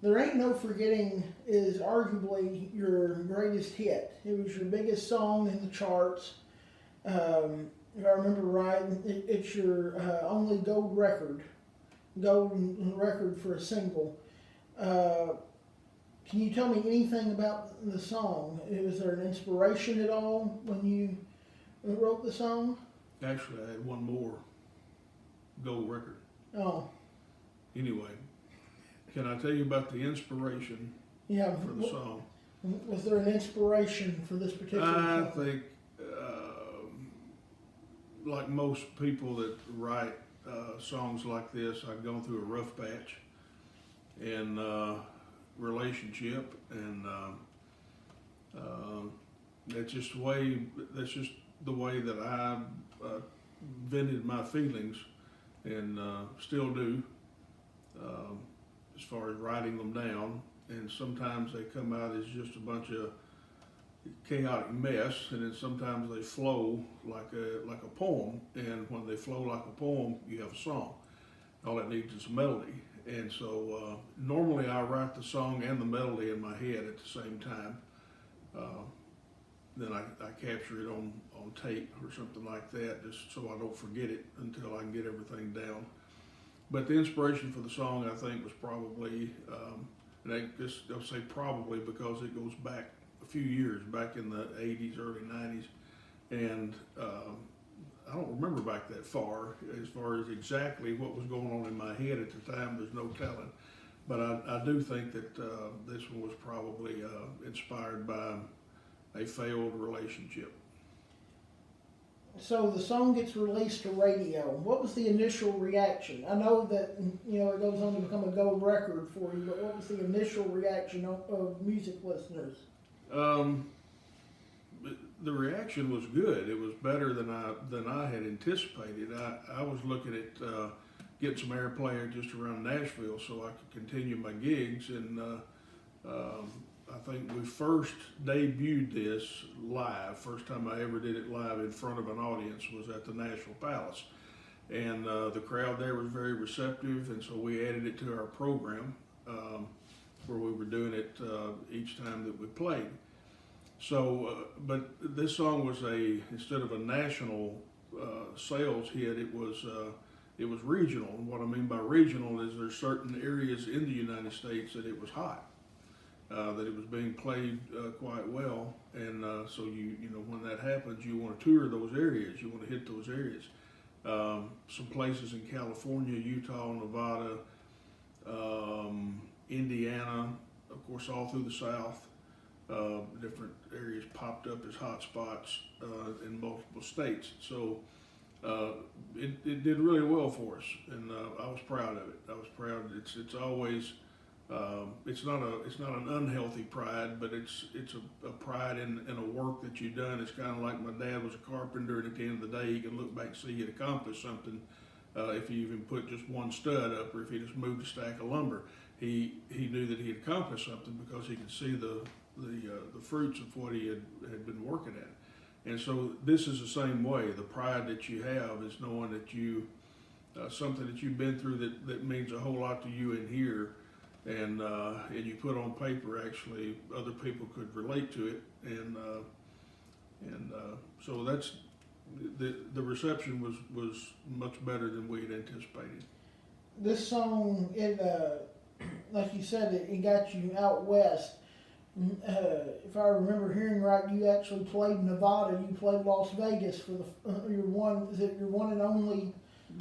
There Ain't No Forgetting is arguably your greatest hit. It was your biggest song in the charts. If I remember right, it's your only golden record for a single. Uh, can you tell me anything about the song? Was there an inspiration at all when you wrote the song? Actually, I had one more gold record. Oh, Anyway, can I tell you about the inspiration yeah. for the song? Was there an inspiration for this particular I song? think, like most people that write songs like this, I'd gone through a rough patch in relationship, and that's just the way. That's just the way that I vented my feelings, and still do, as far as writing them down. And sometimes they come out as just a bunch of chaotic mess, and then sometimes they flow like a poem. And when they flow like a poem, you have a song. All it needs is a melody. And so normally I write the song and the melody in my head at the same time. Then I capture it on tape or something like that, just so I don't forget it until I can get everything down. But the inspiration for the song, I think, was probably, and I'll say probably because it goes back a few years, back in the 80s, early 90s, and I don't remember back that far as exactly what was going on in my head at the time. There's no telling. But I do think that this one was probably inspired by a failed relationship. So the song gets released to radio. What was the initial reaction? I know that it goes on to become a gold record for you, but what was the initial reaction of music listeners? The reaction was good. It was better than I had anticipated. I was looking at getting some airplay just around Nashville so I could continue my gigs, and I think we first debuted this live. First time I ever did it live in front of an audience was at the Nashville Palace, and the crowd there was very receptive, and so we added it to our program where we were doing it each time that we played. So, but this song was instead of a national sales hit, it was regional. And what I mean by regional is there's certain areas in the United States that it was hot. That it was being played quite well, and so when that happens, you want to tour those areas, you want to hit those areas. Some places in California, Utah, Nevada, Indiana, of course, all through the South. Different areas popped up as hot spots in multiple states. So it did really well for us, and I was proud of it. I was proud. It's always. It's not an unhealthy pride, but it's a pride in a work that you've done. It's kind of like my dad was a carpenter, and at the end of the day, he can look back and see he had accomplished something. If he even put just one stud up, or if he just moved a stack of lumber, he knew that he had accomplished something because he could see the fruits of what he had been working at. And so this is the same way. The pride that you have is knowing that you something that you've been through that means a whole lot to you in here. And you put on paper, actually, other people could relate to it, and so that's the reception was much better than we had anticipated. This song, like you said, it got you out west. If I remember hearing right, you actually played Nevada. You played Las Vegas for your one and only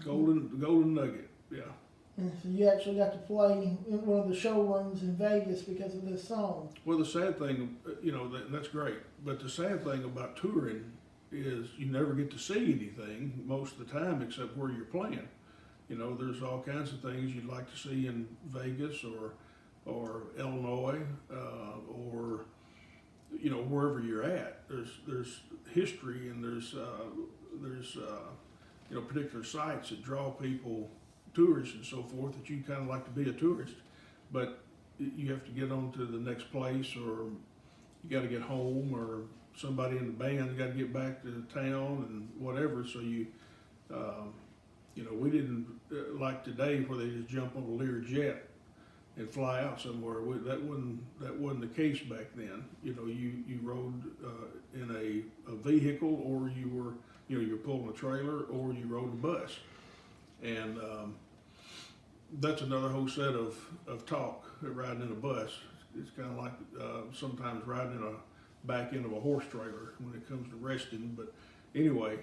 Golden Nugget, yeah. And so you actually got to play in one of the showrooms in Vegas because of this song. Well, the sad thing, that's great. But the sad thing about touring is you never get to see anything most of the time except where you're playing. There's all kinds of things you'd like to see in Vegas or Illinois or wherever you're at. There's history, and there's particular sites that draw people, tourists and so forth, that you kind of like to be a tourist, but you have to get on to the next place, or you got to get home, or somebody in the band got to get back to town and whatever. So we didn't like today where they just jump on a Lear jet and fly out somewhere. That wasn't the case back then. You know, you rode in a vehicle, or you're pulling a trailer, or you rode a bus, and that's another whole set of talk. Riding in a bus, it's kind of like sometimes riding in a back end of a horse trailer when it comes to resting. But anyway,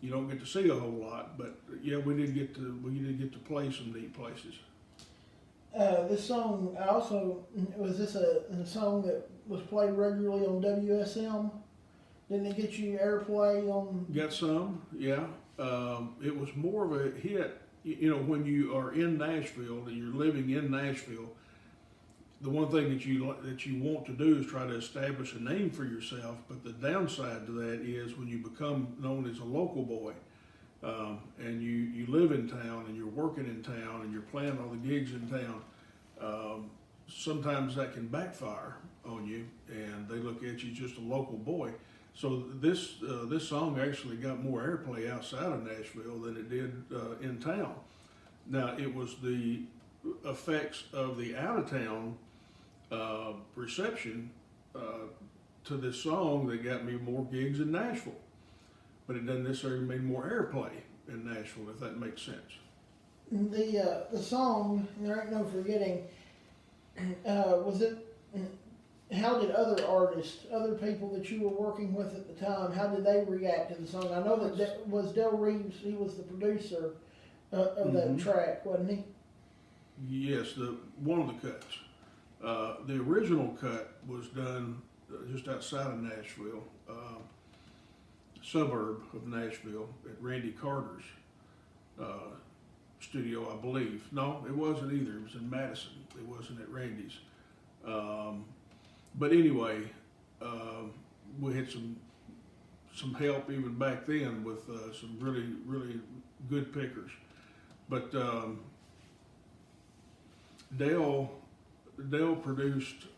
you don't get to see a whole lot. But yeah, we did get to play some neat places. This song also, was this a song that was played regularly on WSM? Didn't it get you airplay on? Got some, yeah. It was more of a hit. You know, when you are in Nashville and you're living in Nashville, the one thing that you want to do is try to establish a name for yourself. But the downside to that is when you become known as a local boy, and you live in town and you're working in town and you're playing all the gigs in town, sometimes that can backfire on you, and they look at you just a local boy. So this song actually got more airplay outside of Nashville than it did in town. Now, it was the effects of the out-of-town reception to this song that got me more gigs in Nashville. But it doesn't necessarily mean more airplay in Nashville, if that makes sense. The song, There Ain't No Forgetting, was it, how did other artists, other people that you were working with at the time, how did they react to the song? I know that was Del Reeves, he was the producer of that track, wasn't he? Yes, one of the cuts. The original cut was done just outside of Nashville, suburb of Nashville, at Randy Carter's studio, I believe. No, it wasn't either. It was in Madison. It wasn't at Randy's. But anyway, we had some help even back then with some really good pickers. But Dale produced,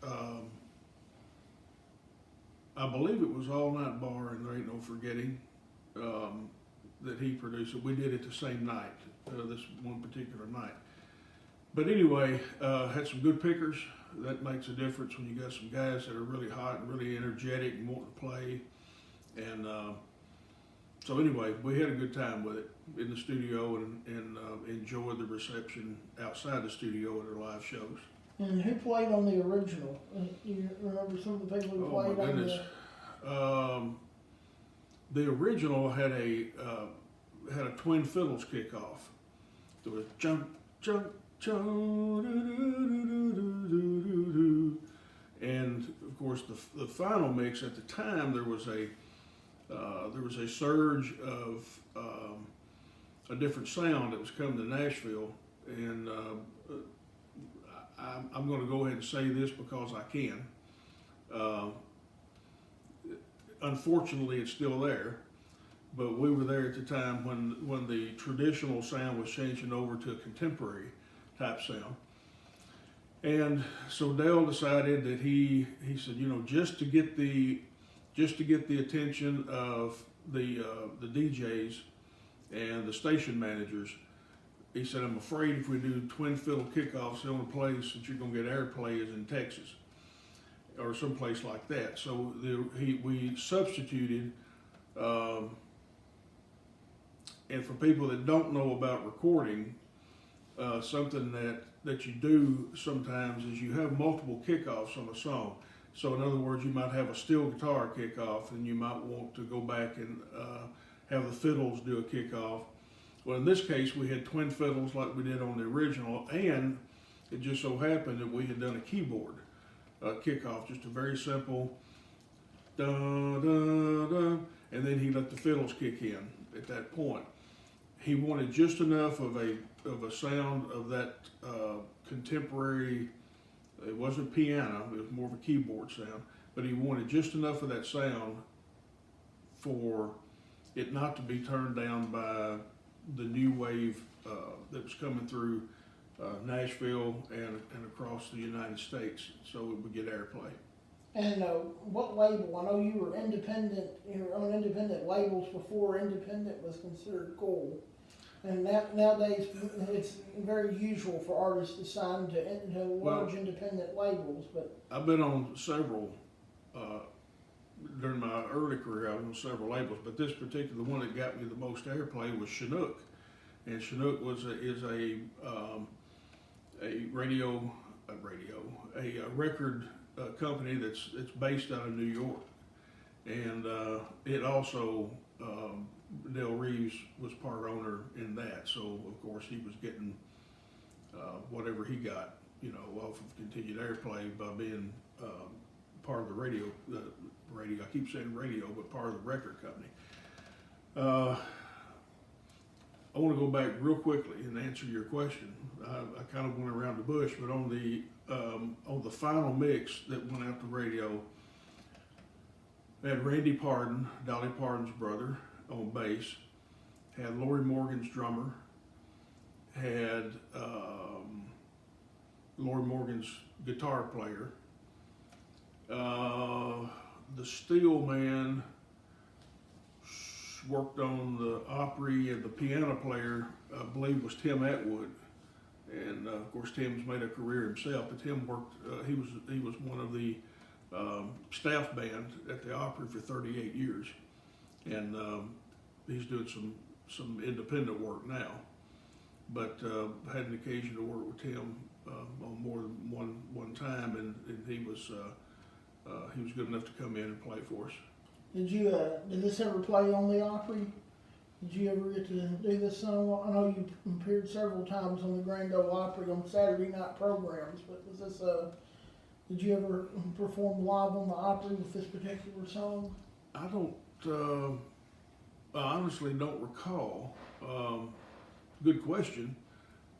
I believe it was All Night Bar and There Ain't No Forgetting, that he produced it. We did it the same night, this one particular night. But anyway, had some good pickers. That makes a difference when you got some guys that are really hot and really energetic and want to play. And so anyway, we had a good time with it in the studio and enjoyed the reception outside the studio at our live shows. And who played on the original? You remember some of the people who played my goodness. on the original had a twin fiddles kickoff. There was jump, jump, jump, and of course the final mix at the time there was a surge of a different sound that was coming to Nashville, and I'm going to go ahead and say this because I can. Unfortunately, it's still there, but we were there at the time when the traditional sound was changing over to a contemporary type sound. And so Dale decided that he said, you know, just to get the attention of the DJs and the station managers, he said, I'm afraid if we do twin fiddle kickoffs, the only place that you're going to get airplay is in Texas or someplace like that. So we substituted, and for people that don't know about recording, something that you do sometimes is you have multiple kickoffs on a song. So in other words, you might have a steel guitar kickoff, and you might want to go back and have the fiddles do a kickoff. Well, in this case, we had twin fiddles like we did on the original, and it just so happened that we had done a keyboard kickoff, just a very simple da da da, and then he let the fiddles kick in at that point. He wanted just enough of a sound of that contemporary. It wasn't piano; it was more of a keyboard sound. But he wanted just enough of that sound for it not to be turned down by the new wave that was coming through Nashville and across the United States, so it would get airplay. And what label? I know you were independent. You were on independent labels before independent was considered cool. And nowadays, it's very usual for artists to sign to large independent labels, but. I've been on several, during my early career, I was on several labels, but this particular one that got me the most airplay was Chinook. And Chinook is a record company that's based out of New York. And it also, Dale Reeves was part owner in that, so of course he was getting whatever he got, off of continued airplay by being part of the radio. I keep saying radio, but part of the record company. I want to go back real quickly and answer your question. I kind of went around the bush, but on the final mix that went out to radio, they had Randy Pardon, Dolly Parton's brother, on bass, had Lori Morgan's drummer, had Lori Morgan's guitar player, the steel man worked on the Opry, and the piano player, I believe, was Tim Atwood. And of course, Tim's made a career himself, but Tim worked, he was one of the staff band at the Opry for 38 years. And he's doing some independent work now. But had an occasion to work with Tim on more than one time, and he was good enough to come in and play for us. Did this ever play on the Opry? Did you ever get to do this song? I know you appeared several times on the Grand Ole Opry on Saturday night programs, but was this did you ever perform live on the Opry with this particular song? I honestly don't recall. Good question,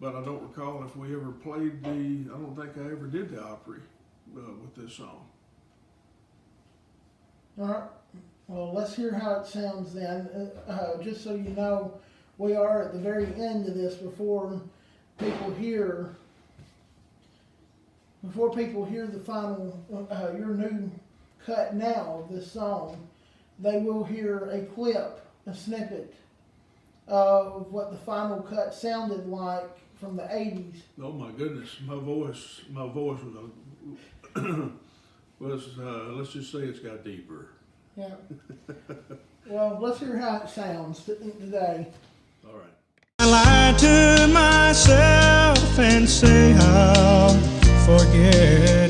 but I don't recall if we ever played I don't think I ever did the Opry with this song. All right. Well, let's hear how it sounds then. Just so you know, we are at the very end of this before people hear the final, your new cut now of this song. They will hear a clip, a snippet of what the final cut sounded like from the 80s. Oh my goodness, my voice was let's just say it's got deeper. Yeah. Well, let's hear how it sounds today. All right. I lie to myself and say I'll forget.